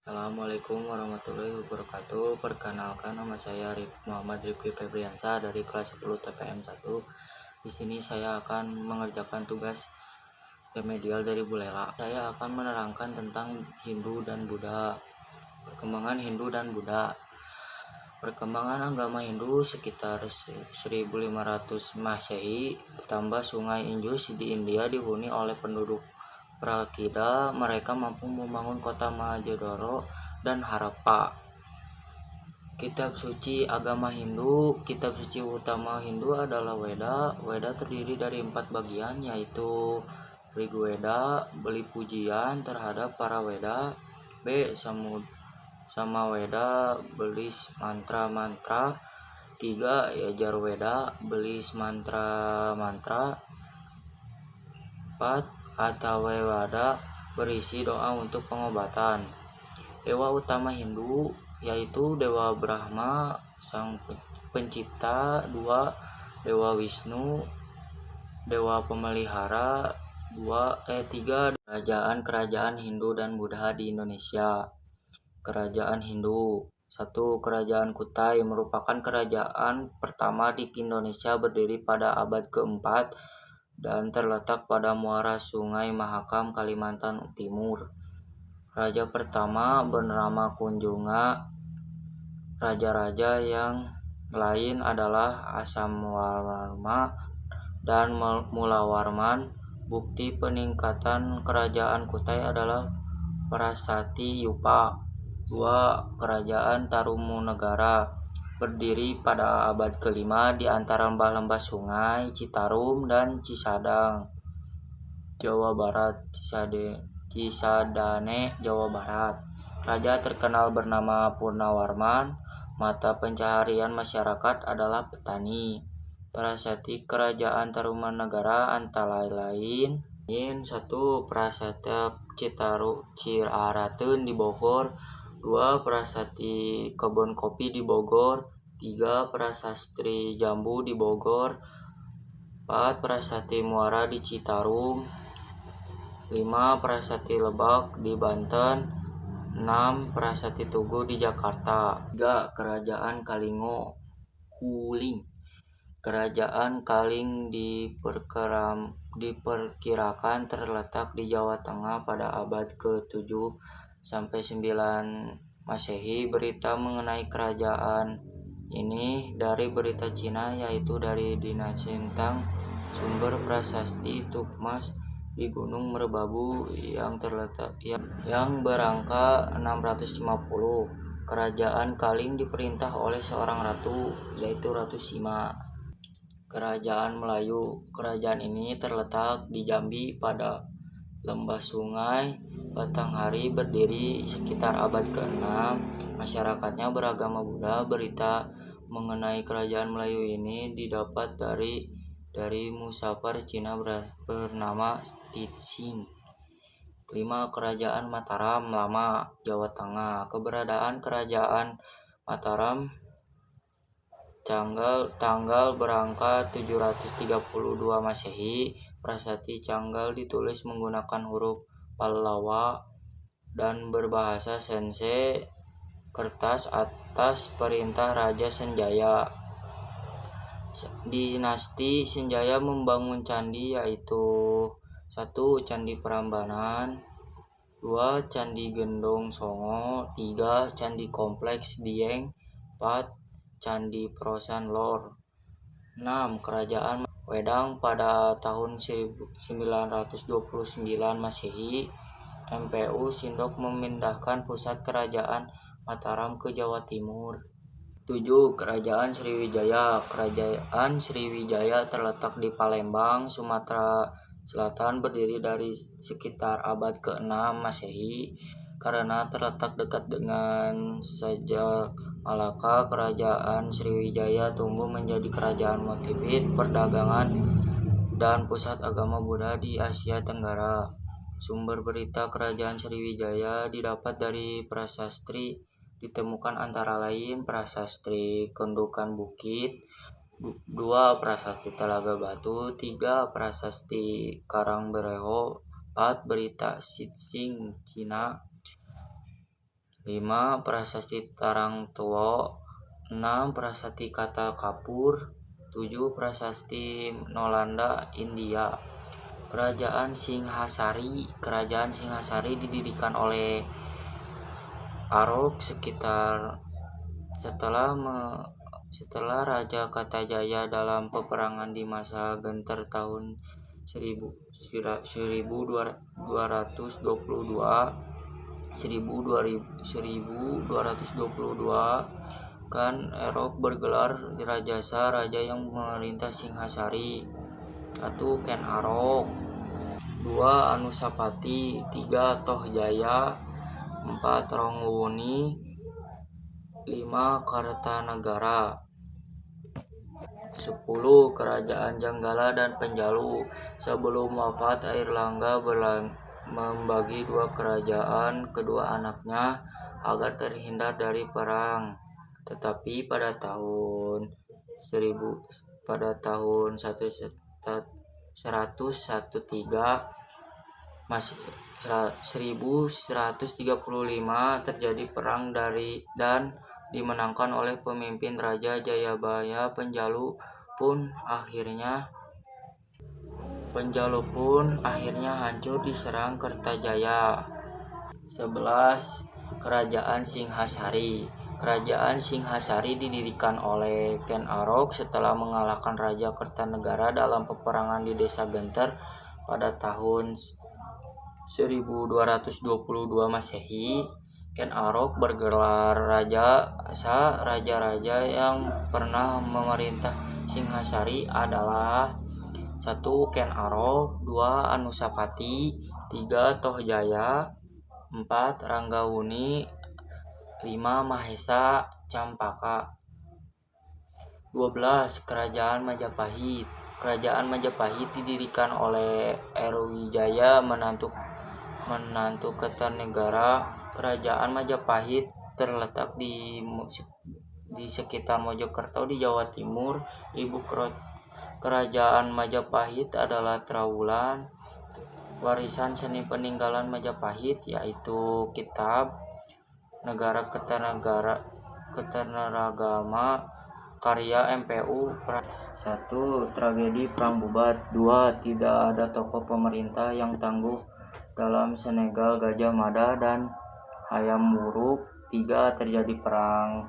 Assalamualaikum warahmatullahi wabarakatuh. Perkenalkan, nama saya Muhammad Rifki Febriansyah dari kelas 10 TPM 1. Di sini saya akan mengerjakan tugas remedial dari Bu Lela. Saya akan menerangkan tentang Hindu dan Buddha. Perkembangan Hindu dan Buddha. Perkembangan agama Hindu sekitar 1500 Masehi. Bertambah Sungai Indus di India dihuni oleh penduduk Prakida. Mereka mampu membangun kota Mohenjo-daro dan Harappa. Kitab suci agama Hindu. Kitab suci utama Hindu adalah Weda. Weda terdiri dari 4 bagian, yaitu Rigveda, beli pujian terhadap para Weda. B. Samaweda, belis mantra-mantra. 3. Yajurveda, belis mantra-mantra. 4. Atharvaveda, berisi doa untuk pengobatan. Dewa utama Hindu yaitu Dewa Brahma, sang pencipta. 2. Dewa Wisnu, Dewa pemelihara. 3. Kerajaan Hindu dan Buddha di Indonesia. Kerajaan Hindu. 1. Kerajaan Kutai merupakan kerajaan pertama di Indonesia, berdiri pada abad ke-4 dan terletak pada muara Sungai Mahakam, Kalimantan Timur. Raja pertama bernama Kunjunga. Raja-raja yang lain adalah Asamwarma dan Mulawarman. Bukti peningkatan kerajaan Kutai adalah Prasasti Yupa. 2. Kerajaan Tarumanegara berdiri pada abad ke-5 di antara lembah-lembah Sungai Citarum dan Cisadane, Jawa Barat. Cisadane, Jawa Barat. Raja terkenal bernama Purnawarman. Mata pencaharian masyarakat adalah petani. Prasasti Kerajaan Tarumanegara antara lain 1. Prasasti Cirarateun di Bogor. 2. Prasasti Kebon Kopi di Bogor. 3. Prasasti Jambu di Bogor. 4. Prasasti Muara di Citarum. 5. Prasasti Lebak di Banten. 6. Prasasti Tugu di Jakarta. 3. Kerajaan Kalingo Kuling. Kerajaan Kaling diperkirakan terletak di Jawa Tengah pada abad ke-7 sampai 9 Masehi. Berita mengenai kerajaan ini dari berita Cina, yaitu dari Dina Sintang. Sumber prasasti Tukmas di Gunung Merbabu yang berangka 650. Kerajaan Kaling diperintah oleh seorang ratu, yaitu Ratu Sima. Kerajaan Melayu. Kerajaan ini terletak di Jambi pada lembah Sungai Batanghari, berdiri sekitar abad ke-6. Masyarakatnya beragama Buddha. Berita mengenai kerajaan Melayu ini didapat dari musafir Cina bernama Titsing. 5. Kerajaan Mataram Lama, Jawa Tengah. Keberadaan Kerajaan Mataram tanggal berangka 732 Masehi. Prasasti Canggal ditulis menggunakan huruf Pallawa dan berbahasa Sensei. Kertas atas perintah Raja Senjaya. Dinasti Senjaya membangun candi, yaitu 1. Candi Prambanan. 2. Candi Gendong Songo. 3. Candi Kompleks Dieng. 4. Candi Prosan Lor. 6. Kerajaan Wedang. Pada tahun 929 Masehi, MPU Sindok memindahkan pusat kerajaan Mataram ke Jawa Timur. 7. Kerajaan Sriwijaya. Kerajaan Sriwijaya terletak di Palembang, Sumatera Selatan, berdiri dari sekitar abad ke-6 Masehi. Karena terletak dekat dengan Selat Malaka, Kerajaan Sriwijaya tumbuh menjadi kerajaan motifit, perdagangan, dan pusat agama Buddha di Asia Tenggara. Sumber berita Kerajaan Sriwijaya didapat dari prasasti. Ditemukan antara lain Prasasti Kendukan Bukit. 2. Prasasti Telaga Batu. 3. Prasasti Karangbereho. 4. Berita Sitsing Cina. 5. Prasasti Tarangtuo. 6. Prasasti Kata Kapur. 7. Prasasti Nolanda India. Kerajaan Singhasari. Kerajaan Singhasari didirikan oleh Arok setelah Raja Kartajaya dalam peperangan di masa Genter tahun 1222 kan Arok bergelar Rajasa, raja yang memerintah Singhasari. 1. Ken Arok. 2. Anusapati. 3. Tohjaya. 4. Rongwuni. 5. Kartanagara. 10. Kerajaan Janggala dan Penjalu. Sebelum wafat, Airlangga membagi dua kerajaan kedua anaknya agar terhindar dari perang. Tetapi pada tahun 1113 1135 terjadi perang dan dimenangkan oleh pemimpin Raja Jayabaya. Penjalu pun akhirnya hancur diserang Kertajaya. 11. Kerajaan Singhasari. Kerajaan Singhasari didirikan oleh Ken Arok setelah mengalahkan Raja Kertanegara dalam peperangan di Desa Genter pada tahun 1222 Masehi. Ken Arok bergelar raja-raja yang pernah memerintah Singhasari adalah 1. Ken Arok. 2. Anusapati. 3. Tohjaya. 4. Ranggawuni. 5. Mahesa Campaka. 12. Kerajaan Majapahit. Kerajaan Majapahit didirikan oleh Erowijaya, menantu Kertanegara. Kerajaan Majapahit terletak di sekitar Mojokerto di Jawa Timur. Ibu kerajaan Majapahit adalah Trowulan. Warisan seni peninggalan Majapahit yaitu Kitab Negara Ketanaragama karya MPU. 1. Tragedi Perang Bubat. 2. Tidak ada tokoh pemerintah yang tangguh dalam Senegal, Gajah Mada dan Hayam Wuruk. 3. Terjadi perang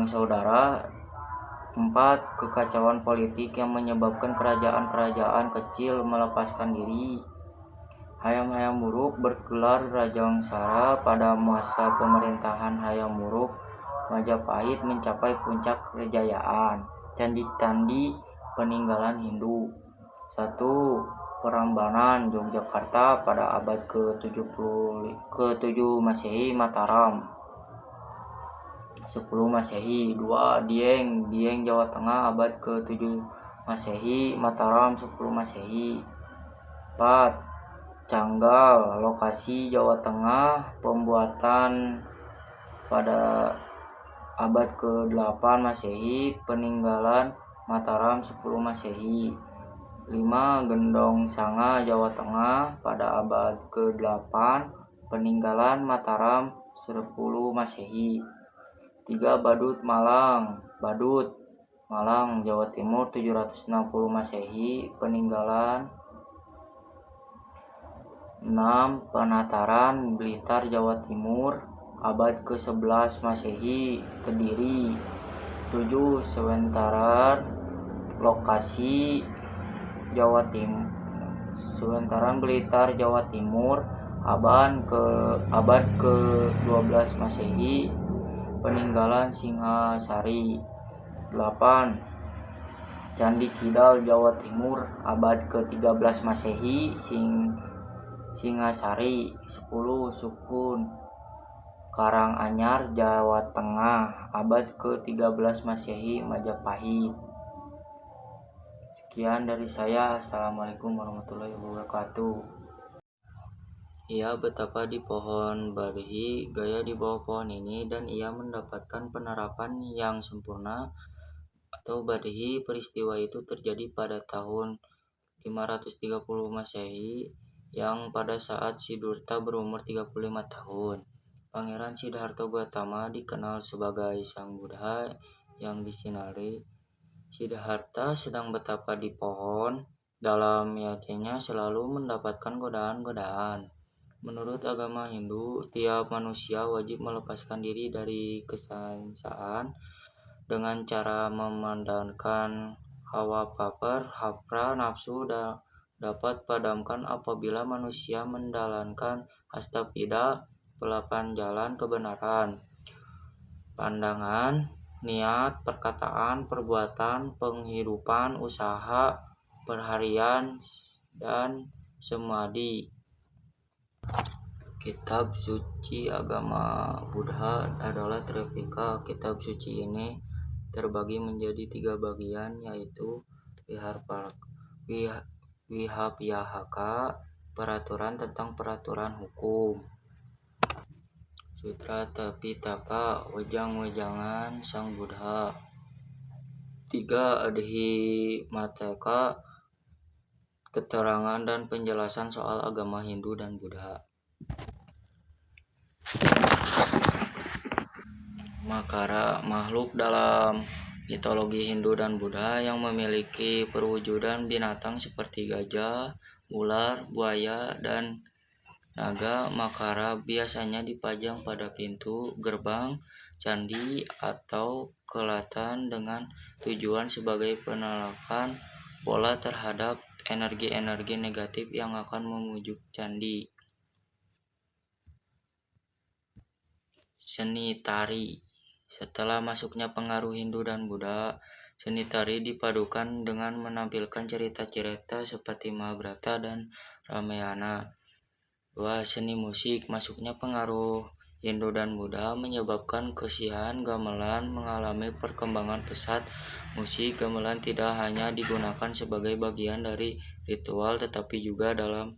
saudara. 4. Kekacauan politik yang menyebabkan kerajaan-kerajaan kecil melepaskan diri. Hayam Wuruk bergelar Rajangsara. Pada masa pemerintahan Hayam Wuruk, Majapahit mencapai puncak kejayaan. Candi-candi peninggalan Hindu. 1. Prambanan Yogyakarta pada abad ke-7 Masehi, Mataram 10 Masehi. 2. Dieng Jawa Tengah abad ke-7 Masehi, Mataram 10 Masehi. 4. Canggal, lokasi Jawa Tengah, pembuatan pada abad ke-8 Masehi, peninggalan Mataram 10 Masehi. 5. Gendong Sanga, Jawa Tengah pada abad ke-8, peninggalan Mataram 10 Masehi. 3. Badut Malang, Jawa Timur 760 Masehi, peninggalan. 6. Penataran, Blitar, Jawa Timur abad ke-11 Masehi, Kediri. 7. Sewentaran, lokasi Jawa Timur, Sewentaran Blitar, Jawa Timur abad ke-12 Masehi, peninggalan Singhasari. 8. Candi Kidal, Jawa Timur abad ke-13 Masehi, Singhasari. 10. Sukun Karanganyar, Jawa Tengah abad ke-13 Masehi, Majapahit. Sekian dari saya. Assalamualaikum warahmatullahi wabarakatuh. Ia betapa di pohon barihi, gaya di bawah pohon ini, dan ia mendapatkan penerapan yang sempurna atau barihi. Peristiwa itu terjadi pada tahun 530 Masehi, yang pada saat Sidurta berumur 35 tahun. Pangeran Siddhartha Gautama dikenal sebagai Sang Buddha yang disinari. Siddhartha sedang betapa di pohon. Dalam yatnya selalu mendapatkan godaan-godaan. Menurut agama Hindu, tiap manusia wajib melepaskan diri dari kesangsaraan dengan cara memandangkan hawa baper, hapra, nafsu dapat padamkan apabila manusia menjalankan astapida, 8 jalan kebenaran. Pandangan, niat, perkataan, perbuatan, penghidupan, usaha, perharian, dan samadhi. Kitab suci agama Buddha adalah Tripika. Kitab suci ini terbagi menjadi 3 bagian, yaitu Vihapyahaka, peraturan tentang peraturan hukum. Sutra Tipitaka, wejang-wejangan Sang Buddha. 3 Adhimataka, keterangan dan penjelasan soal agama Hindu dan Buddha. Makara, makhluk dalam mitologi Hindu dan Buddha yang memiliki perwujudan binatang seperti gajah, ular, buaya, dan naga. Makara biasanya dipajang pada pintu, gerbang, candi, atau kelatan dengan tujuan sebagai penolakan bola terhadap energi-energi negatif yang akan memujuk candi. Seni tari. Setelah masuknya pengaruh Hindu dan Buddha, seni tari dipadukan dengan menampilkan cerita-cerita seperti Mahabharata dan Ramayana. 2. Seni musik. Masuknya pengaruh Hindu dan Buddha menyebabkan kesiaan gamelan mengalami perkembangan pesat. Musik gamelan tidak hanya digunakan sebagai bagian dari ritual tetapi juga dalam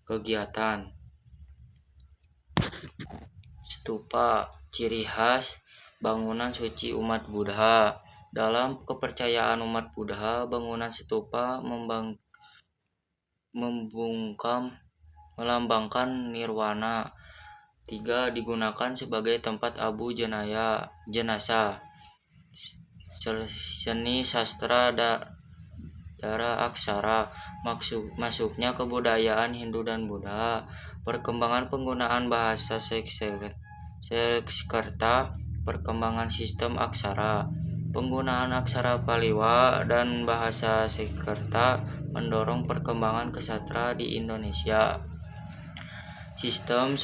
kegiatan. Stupa, ciri khas bangunan suci umat Buddha. Dalam kepercayaan umat Buddha, bangunan stupa melambangkan nirwana. 3. Digunakan sebagai tempat abu jenazah. Seni sastra dara aksara. Masuknya kebudayaan Hindu dan Buddha. Perkembangan penggunaan bahasa Sanskerta, perkembangan sistem aksara. Penggunaan aksara Paliwa dan bahasa Sanskerta mendorong perkembangan kesastra di Indonesia. Sistem